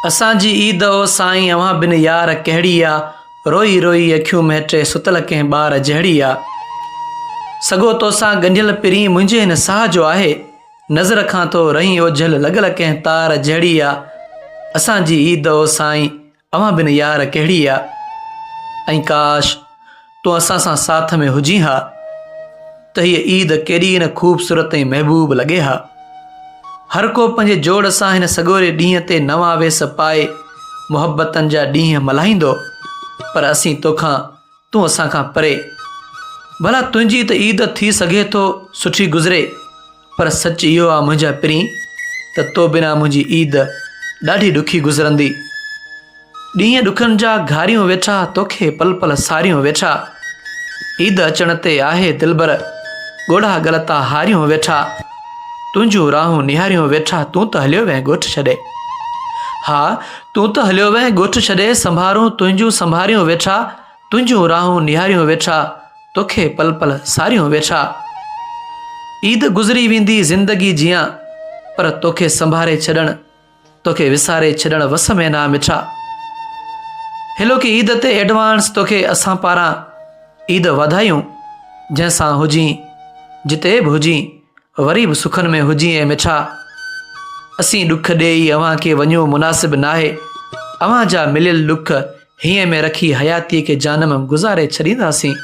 असांजी ईद ओ साईं अव्हां बिन यार कहिड़ी आ। रोई रोई अखियूं महटे सुतल कंहिं ॿार जहिड़ी आ। सॻो तोसां ॻंढियल पिरी मुंहिंजे हिन साह जो आहे। नज़र खां तो रही ओझल लॻल कंहिं तार जहिड़ी आ। असांजी ईद ओ साईं अव्हां बिन यार कहिड़ी आ। ऐं काश तूं असां सां साथ में हुजी हा त हीअ ईद केॾी न ख़ूबसूरत ऐं महबूब लॻे हा। हर को पंहिंजे जोड़ सां हिन सॻोरे ॾींहं ते नवां वेस पाए मुहबतनि जा ॾींहं मल्हाईंदो, पर असीं तोखां तूं असां खां परे। भला तुंहिंजी त ईद थी सघे थो सुठी गुज़रे, पर सच इहो आहे मुंहिंजा पिरी त तो बिना मुंहिंजी ईद ॾाढी ॾुखी गुज़रंदी। ॾींहं ॾुखनि जा घारियूं वेठा तोखे पल पल सारियूं वेठा। ईद अचण ते आहे दिलबर ॻोढ़ा गलता हारियूं वेठा। तुंहिंजूं राहूं निहारियूं वेठा, तूं त हलियो वएं ॻोठ छॾे। हा तूं त हलियो वएं ॻोठ छॾे, संभारूं तुंहिंजूं संभारियूं वेठा। तुंहिंजूं राहूं निहारियूं वेठा, तोखे पल पल सारियूं वेठा। ईद गुज़री वेंदी ज़िंदगी जियां, पर तोखे संभारे छॾण, तोखे विसारे छॾण वस में ना मिठा। हेलो की ईद ते एडवांस तोखे असां पारां ईद वाधायूं। जंहिंसां हुजी जिते बि हुजी, वरी बि सुखनि में हुजी ऐं मिठा। असीं ॾुख ॾेई अव्हां खे वञूं मुनासिब नाहे। अव्हां जा मिलियल ॾुख हीअं में रखी हयातीअ खे जानम गुज़ारे छॾींदासीं।